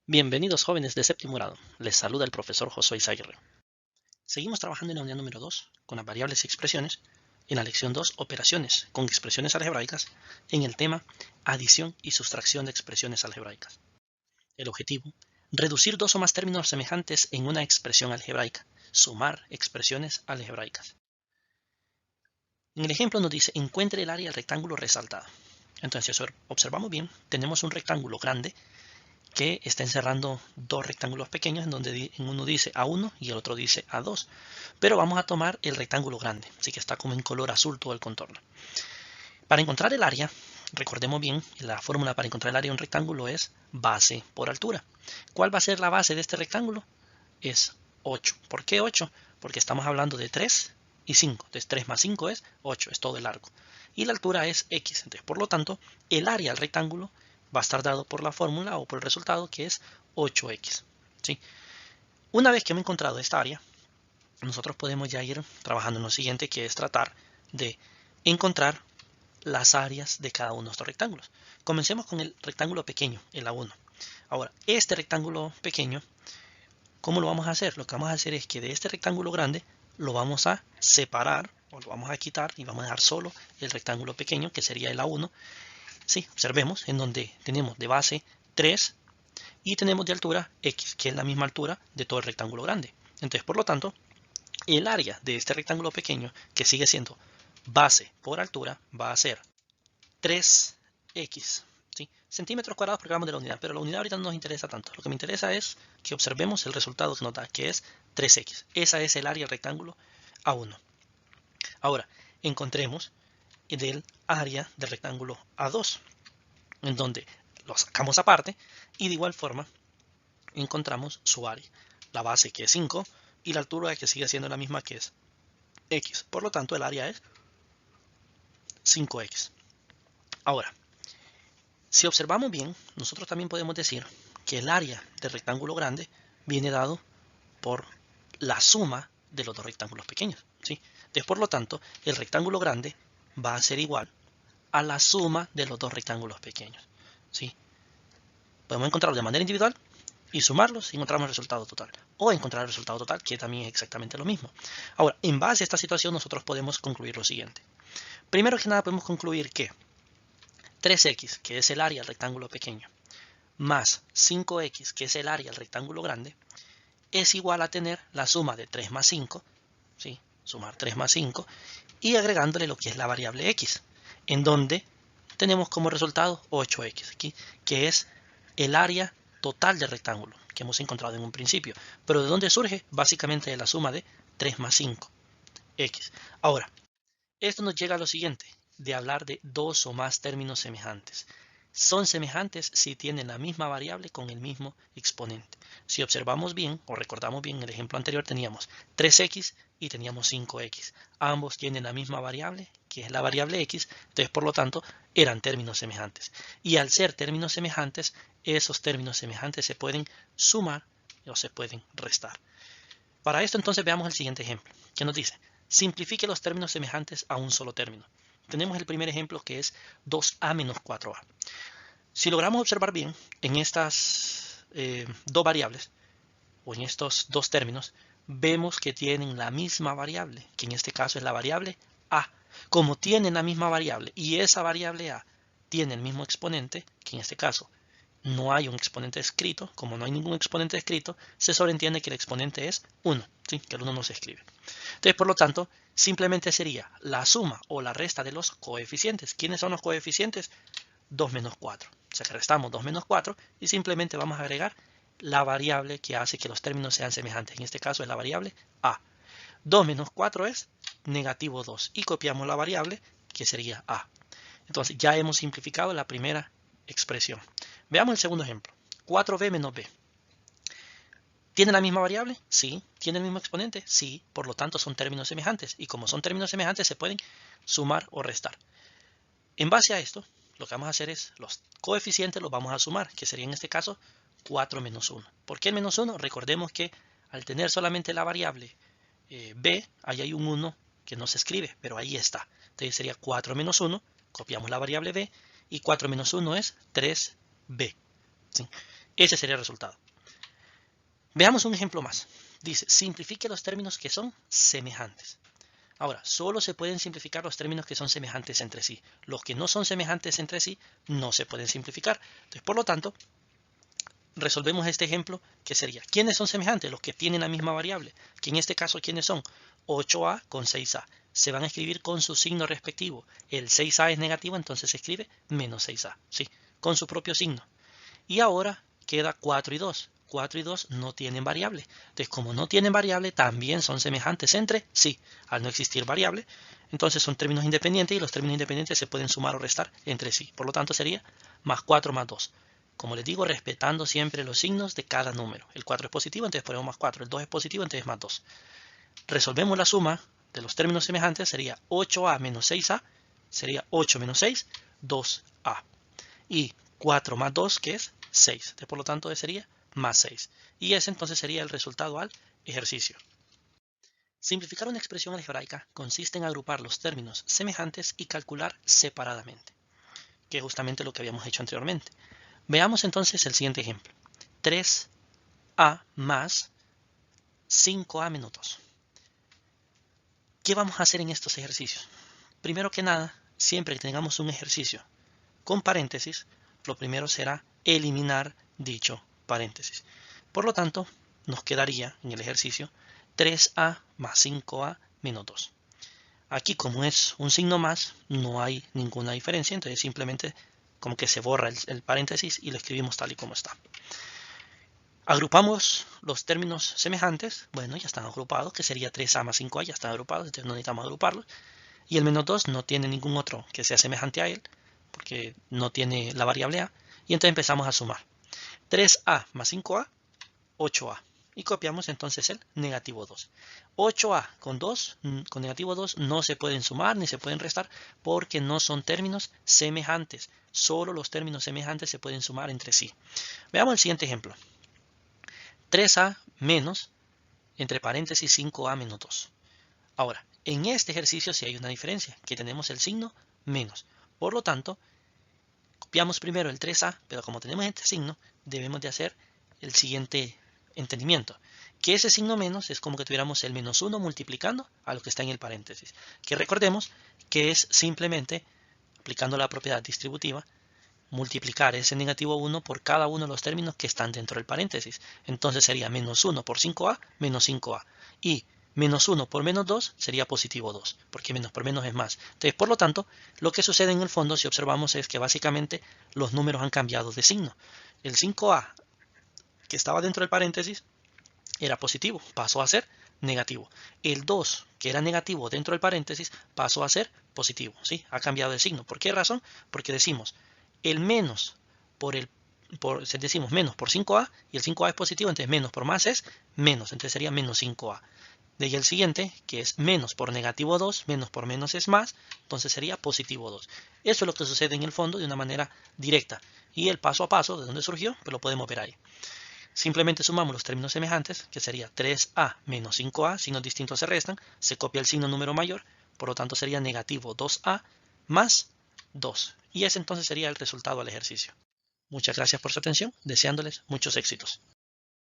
Bienvenidos jóvenes de séptimo grado, les saluda el profesor Josué Izaguirre. Seguimos trabajando en la unidad número 2 con las variables y expresiones, en la lección 2 operaciones con expresiones algebraicas, en el tema adición y sustracción de expresiones algebraicas. El objetivo, reducir dos o más términos semejantes en una expresión algebraica, sumar expresiones algebraicas. En el ejemplo nos dice, encuentre el área del rectángulo resaltado. Entonces, si observamos bien, tenemos un rectángulo grande que está encerrando dos rectángulos pequeños en donde en uno dice A1 y el otro dice A2. Pero vamos a tomar el rectángulo grande, así que está como en color azul todo el contorno. Para encontrar el área, recordemos bien, la fórmula para encontrar el área de un rectángulo es base por altura. ¿Cuál va a ser la base de este rectángulo? Es 8. ¿Por qué 8? Porque estamos hablando de 3 y 5. Entonces 3 más 5 es 8, es todo el largo. Y la altura es x. Entonces, por lo tanto, el área del rectángulo va a estar dado por la fórmula o por el resultado que es 8x. ¿Sí? Una vez que hemos encontrado esta área, nosotros podemos ya ir trabajando en lo siguiente, que es tratar de encontrar las áreas de cada uno de estos rectángulos. Comencemos con el rectángulo pequeño, el A1. Ahora, este rectángulo pequeño, ¿cómo lo vamos a hacer? Lo que vamos a hacer es que de este rectángulo grande lo vamos a separar o lo vamos a quitar y vamos a dejar solo el rectángulo pequeño, que sería el A1. Sí, observemos en donde tenemos de base 3 y tenemos de altura x, que es la misma altura de todo el rectángulo grande. Entonces, por lo tanto, el área de este rectángulo pequeño, que sigue siendo base por altura, va a ser 3x. ¿Sí? Centímetros cuadrados por gramo de la unidad, pero la unidad ahorita no nos interesa tanto. Lo que me interesa es que observemos el resultado que nos da, que es 3x. Esa es el área del rectángulo A1. Ahora, encontremos del área del rectángulo A2, en donde lo sacamos aparte y de igual forma encontramos su área, la base que es 5 y la altura que sigue siendo la misma, que es x. Por lo tanto, el área es 5x. Ahora, si observamos bien, nosotros también podemos decir que el área del rectángulo grande viene dado por la suma de los dos rectángulos pequeños, ¿sí? Entonces, por lo tanto, el rectángulo grande va a ser igual a la suma de los dos rectángulos pequeños, ¿sí? Podemos encontrarlo de manera individual y sumarlos y encontramos el resultado total. O encontrar el resultado total, que también es exactamente lo mismo. Ahora, en base a esta situación, nosotros podemos concluir lo siguiente. Primero que nada, podemos concluir que 3x, que es el área del rectángulo pequeño, más 5x, que es el área del rectángulo grande, es igual a tener la suma de 3 más 5, ¿sí? Sumar 3 más 5, y agregándole lo que es la variable x, en donde tenemos como resultado 8x aquí, que es el área total del rectángulo que hemos encontrado en un principio. Pero ¿de dónde surge? Básicamente de la suma de 3 más 5, x. Ahora, esto nos llega a lo siguiente, de hablar de dos o más términos semejantes. Son semejantes si tienen la misma variable con el mismo exponente. Si observamos bien o recordamos bien, en el ejemplo anterior teníamos 3x y teníamos 5x. Ambos tienen la misma variable, que es la variable x, entonces por lo tanto eran términos semejantes. Y al ser términos semejantes, esos términos semejantes se pueden sumar o se pueden restar. Para esto entonces veamos el siguiente ejemplo, que nos dice, simplifique los términos semejantes a un solo término. Tenemos el primer ejemplo, que es 2a menos 4a. Si logramos observar bien en estas dos variables o en estos dos términos, vemos que tienen la misma variable, que en este caso es la variable a. Como tienen la misma variable y esa variable a tiene el mismo exponente, que en este caso no hay un exponente escrito, como no hay ningún exponente escrito, se sobreentiende que el exponente es 1, ¿sí? Que el 1 no se escribe. Entonces, por lo tanto, simplemente sería la suma o la resta de los coeficientes. ¿Quiénes son los coeficientes? 2 menos 4. O sea que restamos 2 menos 4 y simplemente vamos a agregar la variable que hace que los términos sean semejantes. En este caso es la variable a. 2 menos 4 es negativo 2 y copiamos la variable que sería a. Entonces ya hemos simplificado la primera expresión. Veamos el segundo ejemplo. 4b menos b. ¿Tiene la misma variable? Sí. ¿Tiene el mismo exponente? Sí. Por lo tanto son términos semejantes. Y como son términos semejantes se pueden sumar o restar. En base a esto, lo que vamos a hacer es los coeficientes los vamos a sumar, que sería en este caso 4 menos 1. ¿Por qué el menos 1? Recordemos que al tener solamente la variable b, ahí hay un 1 que no se escribe, pero ahí está. Entonces sería 4 menos 1, copiamos la variable b, y 4 menos 1 es 3b. ¿Sí? Ese sería el resultado. Veamos un ejemplo más. Dice, simplifique los términos que son semejantes. Ahora, solo se pueden simplificar los términos que son semejantes entre sí. Los que no son semejantes entre sí no se pueden simplificar. Entonces, por lo tanto, resolvemos este ejemplo que sería, ¿quiénes son semejantes? Los que tienen la misma variable. Que en este caso, ¿quiénes son? 8a con 6a. Se van a escribir con su signo respectivo. El 6a es negativo, entonces se escribe menos 6a. Sí, con su propio signo. Y ahora queda 4 y 2. 4 y 2 no tienen variable. Entonces, como no tienen variable, también son semejantes entre sí. Al no existir variable, entonces son términos independientes y los términos independientes se pueden sumar o restar entre sí. Por lo tanto, sería más 4 más 2. Como les digo, respetando siempre los signos de cada número. El 4 es positivo, entonces ponemos más 4. El 2 es positivo, entonces más 2. Resolvemos la suma de los términos semejantes. Sería 8a menos 6a. Sería 8 menos 6, 2a. Y 4 más 2, que es 6. Entonces, por lo tanto, sería más 6. Y ese entonces sería el resultado al ejercicio. Simplificar una expresión algebraica consiste en agrupar los términos semejantes y calcular separadamente, que es justamente lo que habíamos hecho anteriormente. Veamos entonces el siguiente ejemplo. 3a más 5a menos 2. ¿Qué vamos a hacer en estos ejercicios? Primero que nada, siempre que tengamos un ejercicio con paréntesis, lo primero será eliminar dicho paréntesis. Por lo tanto, nos quedaría en el ejercicio 3a más 5a menos 2. Aquí, como es un signo más, no hay ninguna diferencia, entonces simplemente como que se borra el paréntesis y lo escribimos tal y como está. Agrupamos los términos semejantes, bueno, ya están agrupados, que sería 3a más 5a, ya están agrupados, entonces no necesitamos agruparlos. Y el menos 2 no tiene ningún otro que sea semejante a él, porque no tiene la variable a, y entonces empezamos a sumar. 3a más 5a, 8a. Y copiamos entonces el negativo 2. 8a con 2, con negativo 2, no se pueden sumar ni se pueden restar porque no son términos semejantes. Solo los términos semejantes se pueden sumar entre sí. Veamos el siguiente ejemplo. 3a menos, entre paréntesis, 5a menos 2. Ahora, en este ejercicio sí hay una diferencia, que tenemos el signo menos. Por lo tanto, copiamos primero el 3a, pero como tenemos este signo, debemos de hacer el siguiente entendimiento. Que ese signo menos es como que tuviéramos el menos 1 multiplicando a lo que está en el paréntesis. Que recordemos que es simplemente, aplicando la propiedad distributiva, multiplicar ese negativo 1 por cada uno de los términos que están dentro del paréntesis. Entonces sería menos 1 por 5a, menos 5a. Y menos 1 por menos 2 sería positivo 2, porque menos por menos es más. Entonces, por lo tanto, lo que sucede en el fondo, si observamos, es que básicamente los números han cambiado de signo. El 5a, que estaba dentro del paréntesis, era positivo, pasó a ser negativo. El 2, que era negativo dentro del paréntesis, pasó a ser positivo. ¿Sí? Ha cambiado de signo. ¿Por qué razón? Porque decimos el menos decimos menos por 5a y el 5a es positivo, entonces menos por más es menos, entonces sería menos 5a. De ahí el siguiente, que es menos por negativo 2, menos por menos es más, entonces sería positivo 2. Eso es lo que sucede en el fondo de una manera directa. Y el paso a paso, de dónde surgió, pues lo podemos ver ahí. Simplemente sumamos los términos semejantes, que sería 3a menos 5a, signos distintos se restan, se copia el signo número mayor, por lo tanto sería negativo 2a más 2. Y ese entonces sería el resultado del ejercicio. Muchas gracias por su atención, deseándoles muchos éxitos.